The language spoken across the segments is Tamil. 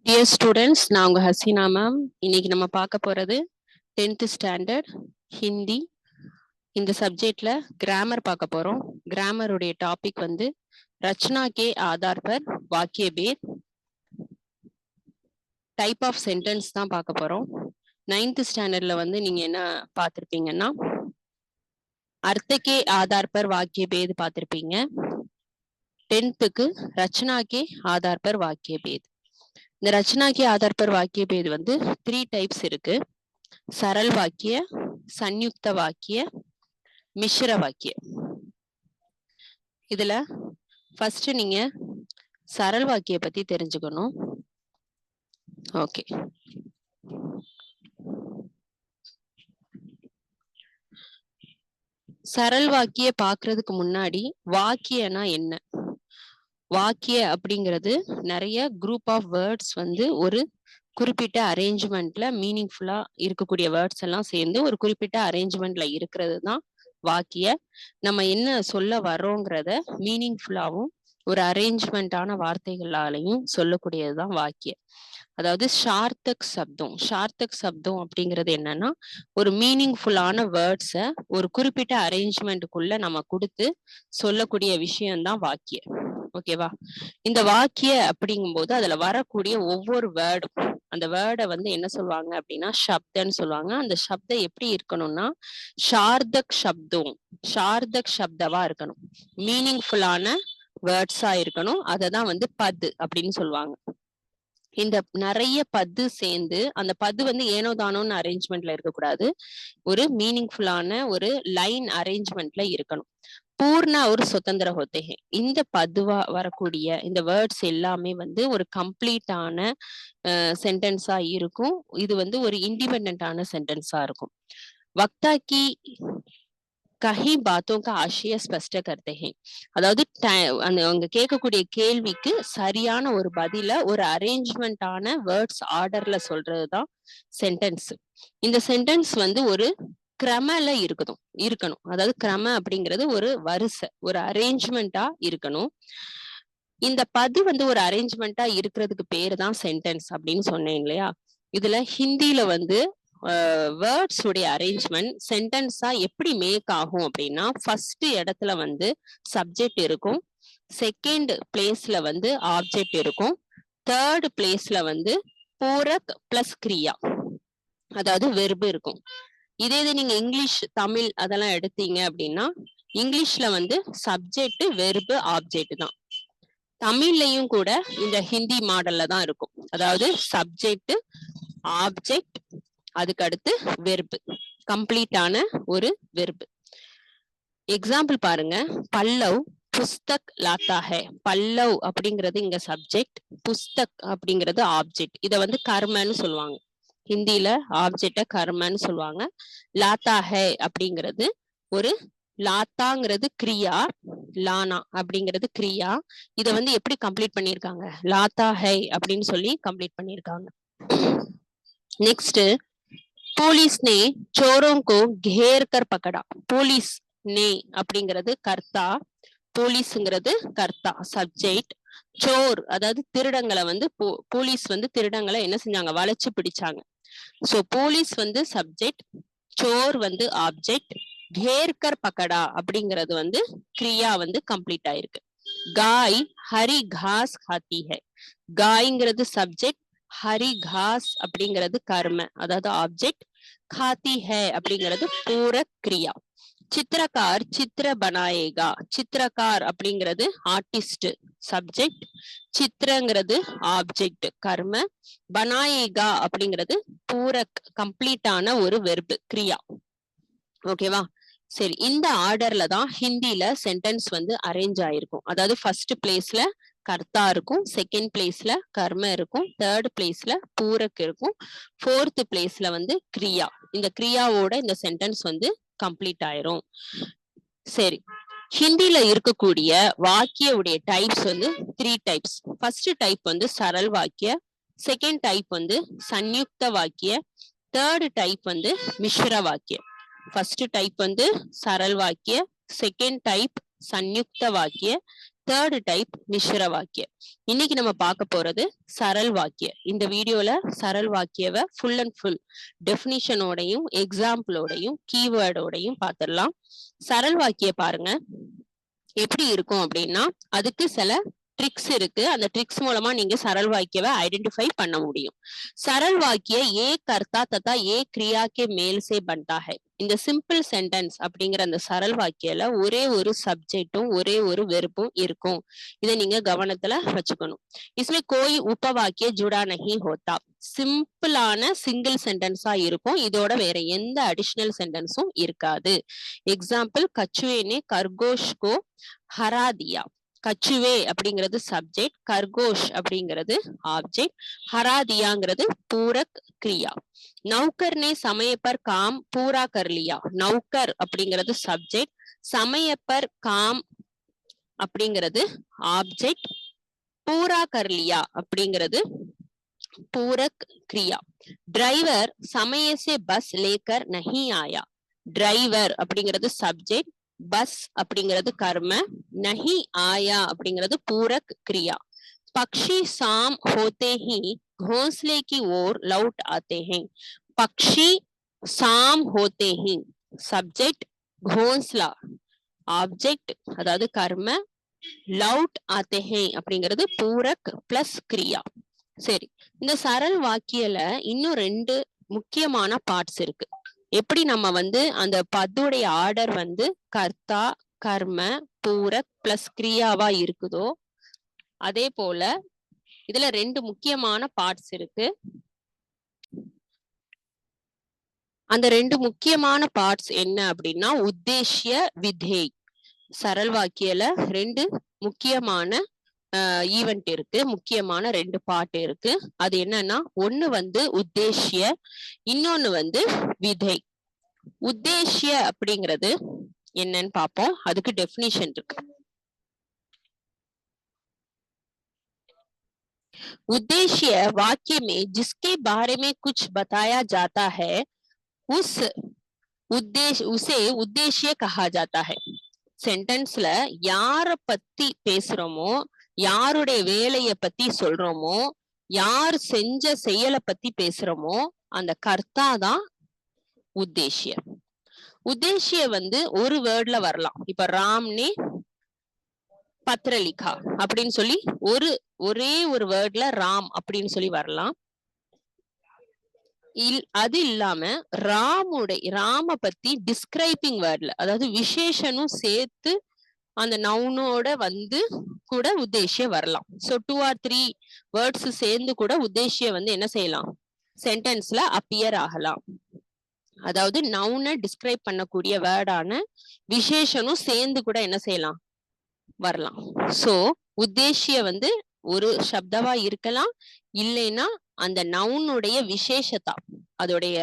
டியர் ஸ்டூடெண்ட்ஸ், நான் உங்க ஹசீனா மேம். இன்னைக்கு நம்ம பார்க்க போறது 10th ஸ்டாண்டர்ட் ஹிந்தி. இந்த சப்ஜெக்ட்ல கிராமர் பார்க்க போறோம். கிராமருடைய டாபிக் வந்து ரச்சனா கே ஆதார் பர் வாக்கிய பேத், டைப் ஆஃப் சென்டென்ஸ் தான் பார்க்க போறோம். 9th ஸ்டாண்டர்ட்ல வந்து நீங்க என்ன பார்த்திருப்பீங்கன்னா அர்த்த கே ஆதார் பர் வாக்கிய பேத் பார்த்திருப்பீங்க. 10th Rachana K Aadhaar per வாக்கிய பேத். இந்த ரச்சனா கே ஆதார் பர் வாக்கிய பேத் வந்து 3 டைப்ஸ் இருக்கு. सरल वाक्य, संयुक्त वाक्य, मिश्र वाक्य. இதுல ஃபர்ஸ்ட் நீங்க சரல் வாக்கிய பத்தி தெரிஞ்சுக்கணும். ஓகே, சரல் வாக்கிய பாக்குறதுக்கு முன்னாடி வாக்கியனா என்ன? வாக்கிய அப்படிங்கிறது நிறைய குரூப் ஆஃப் வேர்ட்ஸ் வந்து ஒரு குறிப்பிட்ட அரேஞ்ச்மெண்ட்ல மீனிங்ஃபுல்லா இருக்கக்கூடிய வேர்ட்ஸ் எல்லாம் சேர்ந்து ஒரு குறிப்பிட்ட அரேஞ்ச்மெண்ட்ல இருக்கிறது தான் வாக்கிய. நம்ம என்ன சொல்ல வர்றோங்கிறத மீனிங்ஃபுல்லாவும் ஒரு அரேஞ்ச்மெண்டான வார்த்தைகளாலையும் சொல்லக்கூடியதுதான் வாக்கிய. அதாவது சார்த்தக் சப்தம். சார்த்தக் சப்தம் அப்படிங்கிறது என்னன்னா ஒரு மீனிங்ஃபுல்லான வேர்ட்ஸை ஒரு குறிப்பிட்ட அரேஞ்ச்மெண்ட்டுக்குள்ள நம்ம கொடுத்து சொல்லக்கூடிய விஷயம்தான் வாக்கிய. ஓகேவா? இந்த வாக்கிய அப்படிங்கும்போது அதுல வரக்கூடிய ஒவ்வொரு வேர்டும், அந்த வேர்டை வந்து என்ன சொல்லுவாங்க அப்படின்னா சப்தன்னு சொல்லுவாங்க. அந்த சப்தம் எப்படி இருக்கணும்னா சார்தக் சப்தம், சார்தக் சப்தவா இருக்கணும், மீனிங்ஃபுல்லான வேர்ட்ஸா இருக்கணும். அததான் வந்து பத்து அப்படின்னு சொல்லுவாங்க. இந்த நிறைய பத்து சேர்ந்து அந்த பத்து வந்து ஏனோ தானோன்னு அரேஞ்ச்மெண்ட்ல இருக்கக்கூடாது, ஒரு மீனிங்ஃபுல்லான ஒரு லைன் அரேஞ்ச்மெண்ட்ல இருக்கணும். பூர்ண ஒரு சுதந்திர ஹோத்தே. இந்த பதுவா வரக்கூடிய இந்த வேர்ட்ஸ் எல்லாமே வந்து ஒரு கம்ப்ளீட்டான சென்டென்ஸா இருக்கும். இது வந்து ஒரு இண்டிபெண்டான சென்டென்ஸா இருக்கும். வக்தா கி கஹி பாத்தோं का आशय स्पष्ट करते हैं. அதாவது அவங்க கேட்கக்கூடிய கேள்விக்கு சரியான ஒரு பதில ஒரு அரேஞ்ச்மெண்டான வேர்ட்ஸ் ஆர்டர்ல சொல்றதுதான் சென்டென்ஸ். இந்த சென்டென்ஸ் வந்து ஒரு கிரமல இருக்கணும். அதாவது கிரம அப்படிங்கிறது ஒரு வரிசை, ஒரு அரேஞ்ச்மெண்டா இருக்கணும். இந்த பது வந்து ஒரு அரேஞ்ச்மெண்டா இருக்கிறதுக்கு பேரு தான் சென்டென்ஸ் அப்படின்னு சொன்னேன் இல்லையா? இதுல ஹிந்தியில வந்து வேர்ட்ஸ் உடைய அரேஞ்ச்மெண்ட் சென்டென்ஸா எப்படி மேக் ஆகும் அப்படின்னா, ஃபர்ஸ்ட் இடத்துல வந்து சப்ஜெக்ட் இருக்கும், செகண்ட் பிளேஸ்ல வந்து ஆப்ஜெக்ட் இருக்கும், தேர்ட் பிளேஸ்ல வந்து பூரக் பிளஸ் கிரியா, அதாவது வெர்பு இருக்கும். இதே இது நீங்க இங்கிலீஷ், தமிழ் அதெல்லாம் எடுத்தீங்க அப்படின்னா இங்கிலீஷ்ல வந்து சப்ஜெக்ட் வெர்பு ஆப்ஜெக்ட் தான். தமிழ்லையும் கூட இந்த ஹிந்தி மாடல்ல தான் இருக்கும். அதாவது சப்ஜெக்ட், ஆப்ஜெக்ட், அதுக்கு அடுத்து வெர்பு, கம்ப்ளீட்டான ஒரு வெர்பு. எக்ஸாம்பிள் பாருங்க. பல்லவ் புஸ்தக் லாத்தா ஹை. பல்லவ் அப்படிங்கிறது இங்க சப்ஜெக்ட், புஸ்தக் அப்படிங்கிறது ஆப்ஜெக்ட். இத வந்து கர்மன்னு சொல்லுவாங்க. ஹிந்தியில ஆப்ஜெக்ட கர்மன்னு சொல்லுவாங்க. லாத்தா ஹை அப்படிங்கிறது ஒரு, லாத்தாங்கிறது கிரியா, லானா அப்படிங்கிறது கிரியா. இத வந்து எப்படி கம்ப்ளீட் பண்ணிருக்காங்க? லாத்தா ஹை அப்படின்னு சொல்லி கம்ப்ளீட் பண்ணிருக்காங்க. நெக்ஸ்ட், போலீஸ் நே चोरों को घेर कर पकड़ा. போலீஸ் நே அப்படிங்கிறது கர்த்தா, போலீஸ்ங்கிறது கர்த்தா சப்ஜெக்ட். சோர் அதாவது திருடங்களை வந்து போலீஸ் வந்து திருடங்களை என்ன செஞ்சாங்க? வளைச்சு பிடிச்சாங்க. சோ போலீஸ் வந்து சப்ஜெக்ட், சோர் வந்து ஆப்ஜெக்ட், கேர்கர் பக்கடா அப்படிங்கிறது வந்து கிரியா வந்து கம்ப்ளீட் ஆயிருக்கு. காய் ஹரி घास खाती है. காய்ங்கிறது சப்ஜெக்ட், ஹரி घास அப்படிங்கிறது கர்ம அதாவது ஆப்ஜெக்ட், खाती है அப்படிங்கிறது பூரக் கிரியா. சித்திரக்கார் சித்திர பனாயேகா. சித்திரக்கார் அப்படிங்கிறது ஆர்டிஸ்ட் சப்ஜெக்ட், சித்திரங்கிறது ஆப்ஜெக்ட் கர்ம, பனாயேகா அப்படிங்கிறது பூரக் கம்ப்ளீட்டான ஒரு வெர்பு கிரியா. ஓகேவா? சரி, இந்த ஆர்டர்ல தான் ஹிந்தில சென்டென்ஸ் வந்து அரேஞ்ச் ஆயிருக்கும். அதாவது ஃபர்ஸ்ட் பிளேஸ்ல கர்த்தா இருக்கும், செகண்ட் பிளேஸ்ல கர்ம இருக்கும், தேர்ட் பிளேஸ்ல பூரக் இருக்கும், ஃபோர்த் பிளேஸ்ல வந்து கிரியா. இந்த கிரியாவோட இந்த சென்டென்ஸ் வந்து கம்ப்ளீட் ஆயிரும். சரி, ஹிந்தில இருக்கக்கூடிய வாக்கிய உடைய டைப்ஸ் வந்து 3 டைப்ஸ். ஃபர்ஸ்ட் டைப் வந்து சரல் வாக்கிய, செகண்ட் டைப் வந்து சன்யுக்த வாக்கிய, தேர்ட் டைப் வந்து மிஸ்ர வாக்கிய. ஃபர்ஸ்ட் டைப் வந்து சரல் வாக்கிய, செகண்ட் டைப் சன்யுக்த வாக்கிய, தேர்ட் டைப் மிஸ்ர வாக்கிய. இன்னைக்கு நம்ம பார்க்க போறது சரல் வாக்கிய. இந்த வீடியோல சரல் வாக்கியவை ஃபுல் அண்ட் ஃபுல் டெஃபினிஷனோடையும் எக்ஸாம்பிளோடையும் கீவேர்டோடையும் பார்த்துடலாம். சரல் வாக்கிய பாருங்க எப்படி இருக்கும் அப்படின்னா அதுக்கு சில ட்ரிக்ஸ் இருக்கு. அந்த ட்ரிக்ஸ் மூலமா நீங்க சரல் வாக்கியவை ஐடென்டிஃபை பண்ண முடியும். சரல் வாக்கிய ஏ கர்த்தா தத்தா ஏ கிரியா கே மேல் சே பன்தா ஹை. இந்த சிம்பிள் சென்டென்ஸ் அப்படிங்கிற அந்த சரல் வாக்கியல ஒரே ஒரு சப்ஜெக்டும் ஒரே ஒரு வெர்பும் இருக்கும். இதை நீங்க கவனத்துல வச்சுக்கணும். इसमें कोई उपवाक्य जुड़ा नहीं होता. சிம்பிளான சிங்கிள் சென்டென்ஸா இருக்கும். இதோட வேற எந்த அடிஷனல் சென்டென்ஸும் இருக்காது. எக்ஸாம்பிள், கச்சுவே நே கர்கோஷ் கோ ஹரா தியா. கச்சுவே அப்படிங்கிறது சப்ஜெக்ட், கர்கோஷ் அப்படிங்கிறது ஆப்ஜெக்ட், ஹராதியாங்கிறது பூரக் கிரியா. நௌக்கர் நே சமய பர் காம் பூரா கர் லியா. நௌக்கர் அப்படிங்கிறது சப்ஜெக்ட், சமய பர் காம் அப்படிங்கிறது ஆப்ஜெக்ட், பூரா கர் லியா அப்படிங்கிறது பூரக் கிரியா. டிரைவர் சமய சே பஸ் லேக்கர் நஹி ஆயா. டிரைவர் அப்படிங்கிறது சப்ஜெக்ட், பஸ் அப்படிங்கிறது கர்ம, நஹி ஆயா அப்படிங்கிறது பூரக் கிரியா. பக்ஷி சாம் ஹோத்தே ஹி घोंसले की ओर लौट आते हैं. पक्षी शाम होते ही सब्जेक्ट, घोंसला ऑब्जेक्ट அதாவது கர்ம, லவுட் ஆத்தே ஹே அப்படிங்கிறது பூரக் பிளஸ் கிரியா. சரி, இந்த சரல் வாக்கியல இன்னும் ரெண்டு முக்கியமான பார்ட்ஸ் இருக்கு. எப்படி நம்ம அந்த பத்துடைய ஆர்டர் கர்த்தா கர்ம பூரக் பிளஸ் கிரியாவா இருக்குதோ அதே போல இதுல ரெண்டு முக்கியமான பார்ட்ஸ் இருக்கு. அந்த ரெண்டு முக்கியமான பார்ட்ஸ் என்ன அப்படின்னா உத்தேசிய விதேய். சரல் வாக்கியல ரெண்டு முக்கியமான ஈவெண்ட் இருக்கு, முக்கியமான ரெண்டு பார்ட் இருக்கு. அது என்னன்னா ஒண்ணு உத்தேசிய, இன்னொன்னு விதை. உத்தேசிய அப்படிங்கிறது என்னன்னு பார்ப்போம். அதுக்கு டெஃபினிஷன் இருக்கு. उद्देश्य वाक्य में जिसके बारे में कुछ बताया जाता है उसे उद्देश्य कहा जाता है. சென்டென்ஸ்ல யார பத்தி பேசுறோமோ, யாருடைய வேலைய பத்தி சொல்றோமோ, யார் செஞ்ச செயலை பத்தி பேசுறோமோ அந்த கர்த்தா தான் உத்தேசிய. உத்தேசிய ஒரு வேர்ட்ல வரலாம். இப்ப ராம்னே பத்ரலிகா அப்படின்னு சொல்லி ஒரே ஒரு வேர்ட்ல ராம் அப்படின்னு சொல்லி வரலாம். அது இல்லாம ராம பத்தி டிஸ்கிரைபிங் வேர்ட்ல, அதாவது விசேஷனும் சேர்த்து அந்த நவுனோட கூட உத்தேசிய வரலாம். சோ 2 or 3 வேர்ட்ஸ் சேர்ந்து கூட உத்தேசிய என்ன செய்யலாம், சென்டென்ஸ்ல அப்பியர் ஆகலாம். அதாவது நவுனை டிஸ்கிரைப் பண்ணக்கூடிய வேர்டான விசேஷனும் சேர்ந்து கூட என்ன செய்யலாம், வரலாம். சோ உத்தேசிய ஒரு சப்தவா இருக்கலாம், இல்லைன்னா அந்த நவுனுடைய விசேஷத்தா, அதோடைய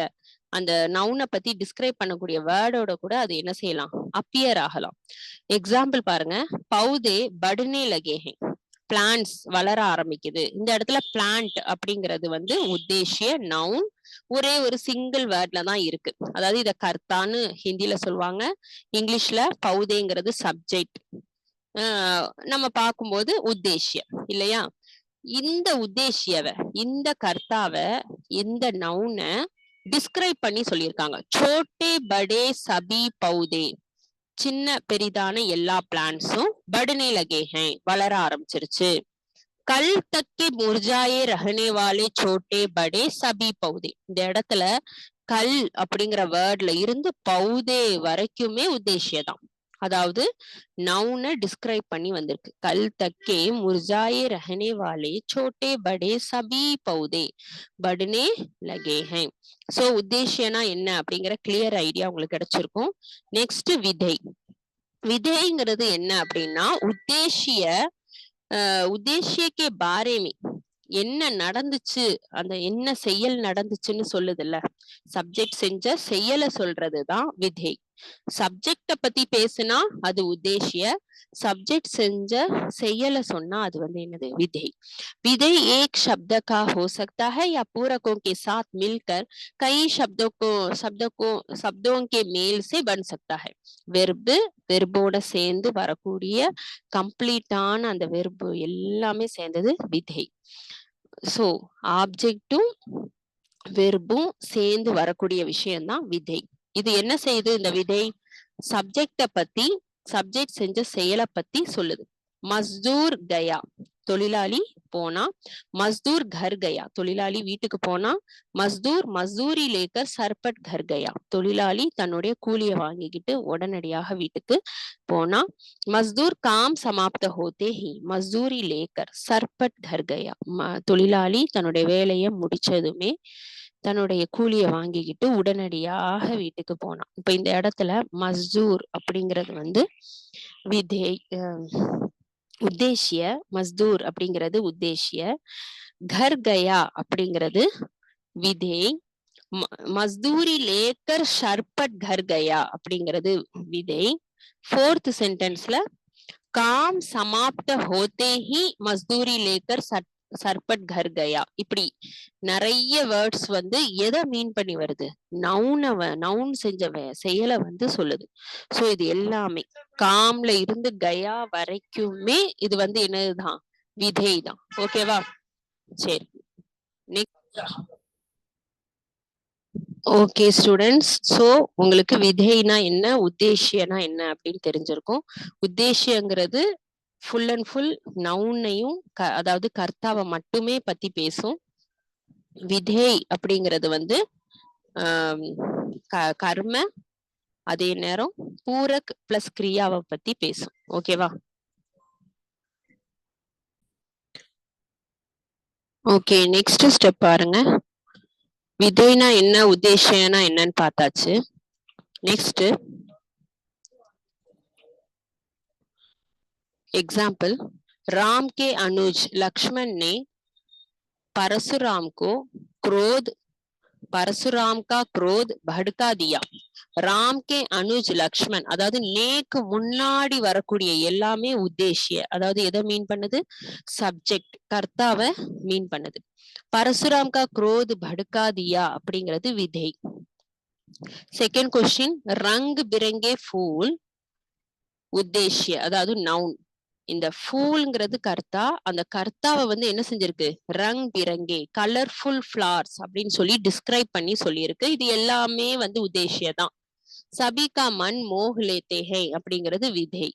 அந்த நவுனை பத்தி டிஸ்கிரைப் பண்ணக்கூடிய வேர்டோட கூட அது என்ன செய்யலாம், அப்பியர் ஆகலாம். எக்ஸாம்பிள் பாருங்க, பௌதே படுனே லகே ஹே. பிளான்ட்ஸ் வளர ஆரம்பிக்குது. இந்த இடத்துல பிளான்ட் அப்படிங்கிறது உத்தேசிய நவுன், ஒரே ஒரு சிங்கிள் வேர்ட்ல தான் இருக்கு. அதாவது இத கர்த்தான்னு ஹிந்தில சொல்லுவாங்க, இங்கிலீஷ்ல பௌதேங்கிறது சப்ஜெக்ட். நம்ம பார்க்கும்போது உத்தேசிய இல்லையா. இந்த உத்தேசியவை, இந்த கர்த்தாவை, இந்த நவுனை டிஸ்கிரைப் பண்ணி சொல்லியிருக்காங்க. சோட்டே படே சபி பௌதே, சின்ன பெரிதான எல்லா பிளான்ட்ஸும் படுனே லகே ஹை, வளர ஆரம்பிச்சிருச்சு. கல் தக்கே முர்ஜாயே ரஹனே வாலே சோட்டே படே சபி பௌதே. இந்த இடத்துல கல் அப்படிங்கிற வேர்ட்ல இருந்து பௌதே வரைக்குமே உத்தேசியதான். அதாவது நவுனை டிஸ்கிரைப் பண்ணி வந்திருக்கு. கல் தக்கே முர்ஜாயே ரஹனே வாலே சோட்டே படே சபி பௌதே படுனே லகே ஹை. சோ உத்தேசியனா என்ன அப்படிங்கிற கிளியர் ஐடியா உங்களுக்கு கிடைச்சிருக்கும். நெக்ஸ்ட் விதை. விதைங்கிறது என்ன அப்படின்னா உத்தேசியக்கே பாரேமி, என்ன நடந்துச்சு, அந்த என்ன செயல் நடந்துச்சுன்னு சொல்லுது இல்ல, சப்ஜெக்ட் செஞ்ச செயலை சொல்றதுதான் விதை. சப்ஜெக்ட பத்தி பேசுனா அது உத்தேசிய, सब्जेक्ट செஞ்ச செயல சொன்னா அது வந்து என்னது विधेय। विधेय एक शब्द का हो सकता है या पूरकों के साथ मिलकर कई शब्दों के मेल से बन सकता है। வெர்பு வெர்போட சேர்ந்து வரக்கூடிய கம்ப்ளீட்டான அந்த வெர்பு எல்லாமே சேர்ந்தது விதை। சோ ஆப்ஜெக்டும் வெர்பும் சேர்ந்து வரக்கூடிய விஷயம் தான் விதை। இது என்ன செய்யுது இந்த விதை? சப்ஜெக்ட பத்தி சப்ஜெக்ட் செஞ்ச செயலை பத்தி சொல்லுது। மஸ்தூர் கயா தொழிலாளி போனா, மஸ்தூர் கர் கயா தொழிலாளி வீட்டுக்கு போனா, மஸ்தூர் மஸ்தூரி லேக்கர் சர்பட் கர் கயா தொழிலாளி தன்னுடைய கூலியை வாங்கிக்கிட்டு உடனடியாக வீட்டுக்கு போனா, மஸ்தூர் காம் சமாப்த ஹோத்தே ஹி மஸ்தூரி லேக்கர் சர்பட் கர் கயா தொழிலாளி தன்னுடைய வேலையை முடிச்சதுமே தன்னுடைய கூலியை வாங்கிக்கிட்டு உடனடியாக வீட்டுக்கு போனான்। இப்ப இந்த இடத்துல மஸ்தூர் அப்படிங்கிறது வந்து விதை உத்தேசிய, மஸ்தூர் அப்படிங்கிறது உத்தேசிய, கர் கயா அப்படிங்கிறது விதை, மஸ்தூரி லேக்கர் ஷர்பட் கர் கயா அப்படிங்கிறது விதை। फोर्थ சென்டென்ஸ்ல காம் சமாப்த ஹோத்தே ஹி மஸ்தூரி லேக்கர் சர்பட் கர் கயா இப்படி நிறைய வேர்ட்ஸ் வந்து எதை மீன் பண்ணி வருது? நவுன் செஞ்ச செயலை வந்து சொல்லுது। சோ இது எல்லாமே காம்ல இருந்து கயா வரைக்குமே இது வந்து என்னதுதான்? விதை தான்। ஓகேவா? சரி, ஓகே ஸ்டூடெண்ட்ஸ், சோ உங்களுக்கு விதைனா என்ன, உத்தேசியனா என்ன அப்படின்னு தெரிஞ்சிருக்கும்। உத்தேசியங்கிறது ஃபுல் அண்ட் ஃபுல் நவுனையும் அதாவது கர்த்தாவை மட்டுமே பத்தி பேசும்। விதை அப்படிங்கிறது வந்து கர்ம, அதே நேரம் பூரக் பிளஸ் கிரியாவை பத்தி பேசும்। ஓகேவா? ஓகே, நெக்ஸ்ட் ஸ்டெப் பாருங்க। விதைனா என்ன, உத்தேசியனா என்னன்னு பார்த்தாச்சு। நெக்ஸ்ட் एग्जाम्पल, राम के अनुज लक्ष्मण ने परशुराम को परशुराम का क्रोध भड़का दिया। ராம் கே அனுஜ் லக்ஷ்மன் அதாவது நேக்கு முன்னாடி வரக்கூடிய எல்லாமே உத்தேசிய, அதாவது எதை மீன் பண்ணுது? சப்ஜெக்ட், கர்த்தாவை மீன் பண்ணுது। பரசுராம் கா क्रोध भड़का दिया அப்படிங்கிறது விதை। செகண்ட் கொஸ்டின், ரங் பிரங்கே ஃபூல் உத்தேசிய அதாவது நவுன்। இந்த ஃபூல்ங்கிறது கர்த்தா, அந்த கர்த்தாவை வந்து என்ன செஞ்சிருக்கு? ரங் பிரங்கே கலர்ஃபுல் ஃபிளவர்ஸ் அப்படின்னு சொல்லி டிஸ்கிரைப் பண்ணி சொல்லியிருக்கு। இது எல்லாமே வந்து உத்தேசிய தான்। சபி கா மன் மோஹ் லேத்தே ஹை அப்படிங்கிறது விதை।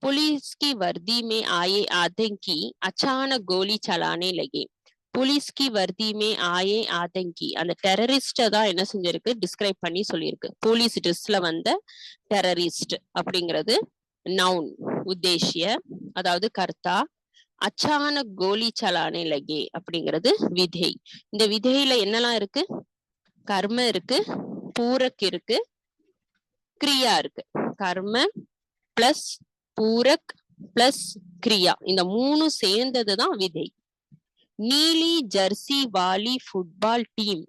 पुलिस की वर्दी में आए आतंकी अचानक गोली चलाने लगे। पुलिस की वर्दी में आए आतंकी அந்த டெரரிஸ்ட தான் என்ன செஞ்சிருக்கு? டிஸ்கிரைப் பண்ணி சொல்லியிருக்கு। போலீஸ் ட்ரெஸ்ல வந்த டெரரிஸ்ட் அப்படிங்கிறது நவுன் உத்தேசிய அதாவது கர்த்தா। அச்சானக் கோலி சலானே லகே அப்படிங்கிறது விதை। இந்த விதையில என்னெல்லாம் இருக்கு? கர்ம இருக்கு, பூரக் இருக்கு, கிரியா இருக்கு। கர்ம பிளஸ் பூரக் பிளஸ் கிரியா இந்த மூணு சேர்ந்ததுதான் விதை। நீலி ஜெர்சி வாலி ஃபுட்பால் டீம்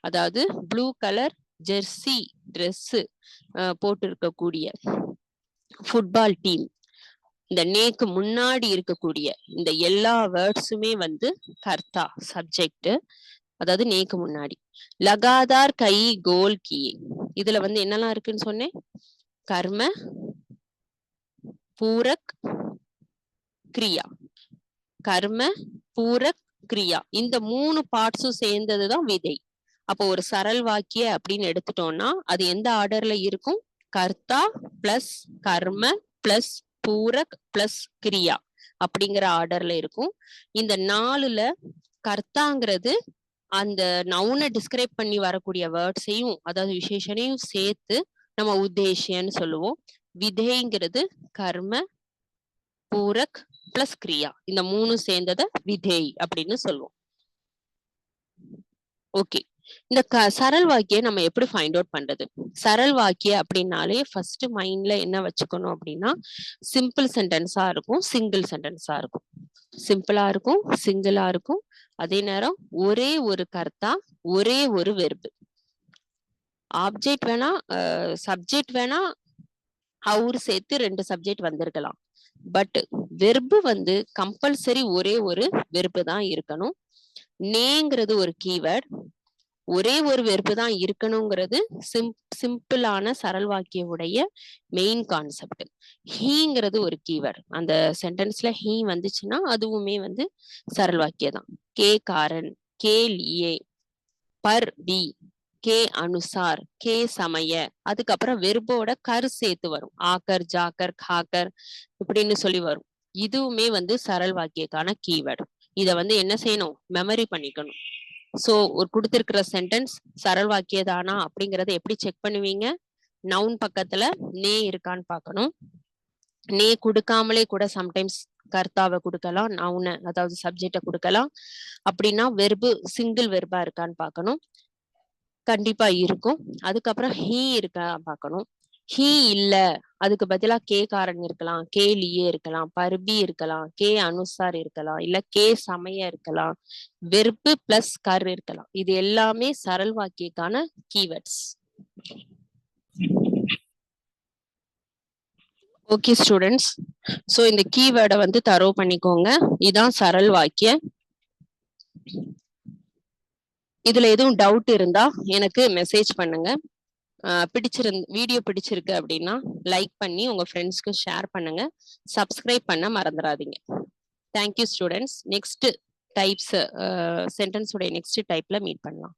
அதாவது ப்ளூ கலர் ஜெர்சி ட்ரெஸ் போட்டு இருக்கக்கூடிய ஃபுட்பால் டீம், இந்த நேக்கு முன்னாடி இருக்கக்கூடிய இந்த எல்லா வேர்ட்ஸுமே வந்து கர்த்தா சப்ஜெக்ட், அதாவது நேக்கு முன்னாடி। லகாதார் கை கோல் கியே இதுல வந்து என்னெல்லாம் இருக்குன்னு சொன்னேன்? கர்ம, பூரக், கிரியா। கர்ம, பூரக், கிரியா இந்த மூணு பார்ட்ஸும் சேர்ந்ததுதான் விதை। அப்போ ஒரு சரல் வாக்கிய அப்படின்னு எடுத்துட்டோம்னா அது எந்த ஆர்டர்ல இருக்கும்? கர்த்தா பிளஸ் கர்ம பிளஸ் பூரக் பிளஸ் கிரியா அப்படிங்கிற ஆர்டர்ல இருக்கும்। இந்த 4ல கர்த்தாங்கிறது அந்த நவுனை டிஸ்கிரைப் பண்ணி வரக்கூடிய வேர்ட்ஸையும் அதாவது விசேஷனையும் சேர்த்து நம்ம உத்தேசியன்னு சொல்லுவோம்। விதைங்கிறது கர்ம, பூரக் பிளஸ் கிரியா இந்த மூணு சேர்ந்தத விதை அப்படின்னு சொல்லுவோம்। ஓகே, இந்த சரல் வாக்கிய நம்ம எப்படி ஃபைண்ட் அவுட் பண்றது? சரல் வாக்கிய அப்படின்னாலே ஃபர்ஸ்ட் மைண்ட்ல என்ன வச்சுக்கணும் அப்படின்னா சிம்பிள் சென்டென்ஸா இருக்கும், சிங்கிள் சென்டென்ஸா இருக்கும்। சிம்பிளா இருக்கும், சிங்கிளா இருக்கும், அதே நேரம் ஒரே ஒரு கர்த்தா, ஒரே ஒரு வெர்பு। ஆப்ஜெக்ட் வேணா சப்ஜெக்ட் வேணா அவர் சேர்த்து 2 சப்ஜெக்ட் வந்திருக்கலாம். பட் வெர்பு வந்து கம்பல்சரி ஒரே ஒரு வெர்பு தான் இருக்கணும். நேங்கிறது ஒரு கீவேர்ட். ஒரே ஒரு வெர்பு தான் இருக்கணுங்கிறது சிம்பிளான சரல் வாக்கிய உடைய மெயின் கான்செப்ட். ஹீங்கிறது ஒரு கீவேர்ட். அந்த சென்டென்ஸ்ல ஹீ வந்துச்சுன்னா அதுவுமே வந்து சரல் வாக்கியம் தான். கே காரன், கே லியே, பர் வி, கே அனுசார், கே சமய, அதுக்கப்புறம் வெர்போட கர் சேர்த்து வரும். ஆக்கர், ஜாக்கர், காக்கர் இப்படின்னு சொல்லி வரும். இதுவுமே வந்து சரல் வாக்கியக்கான கீவேர்டு. இத வந்து என்ன செய்யணும்? மெமரி பண்ணிக்கணும். சோ ஒரு கொடுத்திருக்கிற சென்டென்ஸ் சரல் வாக்கியதானா அப்படிங்கறத எப்படி செக் பண்ணுவீங்க? நவுன் பக்கத்துல நே இருக்கான்னு பார்க்கணும். நே கொடுக்காமலே கூட சம்டைம்ஸ் கர்த்தாவை கொடுக்கலாம், நவுனை அதாவது சப்ஜெக்டை கொடுக்கலாம். அப்படின்னா வெர்பு சிங்கிள் வெர்பா இருக்கான்னு பார்க்கணும். கண்டிப்பா இருக்கும். அதுக்கப்புறம் ஹீ இருக்கா பார்க்கணும். ஹீ இல்ல, அதுக்கு பதிலா கே காரன் இருக்கலாம், கே லியே இருக்கலாம், பர்பி இருக்கலாம், கே அனுசார் இருக்கலாம், இல்ல கே சமய இருக்கலாம், வெர்பு பிளஸ் கர் இருக்கலாம். இது எல்லாமே சரல் வாக்கியக்கான கீவேர்ட்ஸ். ஓகே ஸ்டூடெண்ட்ஸ், ஸோ இந்த கீவேர்டை வந்து தரோ பண்ணிக்கோங்க. இதான் சரல் வாக்கிய. இதுல எதுவும் டவுட் இருந்தா எனக்கு மெசேஜ் பண்ணுங்க. வீடியோ பிடிச்சிருக்கு அப்படின்னா லைக் பண்ணி உங்க ஃப்ரெண்ட்ஸ்க்கு ஷேர் பண்ணுங்க. சப்ஸ்கிரைப் பண்ண மறந்துடாதீங்க. Thank you students. Next types sentence உடைய நெக்ஸ்ட் டைப்ல மீட் பண்ணலாம்.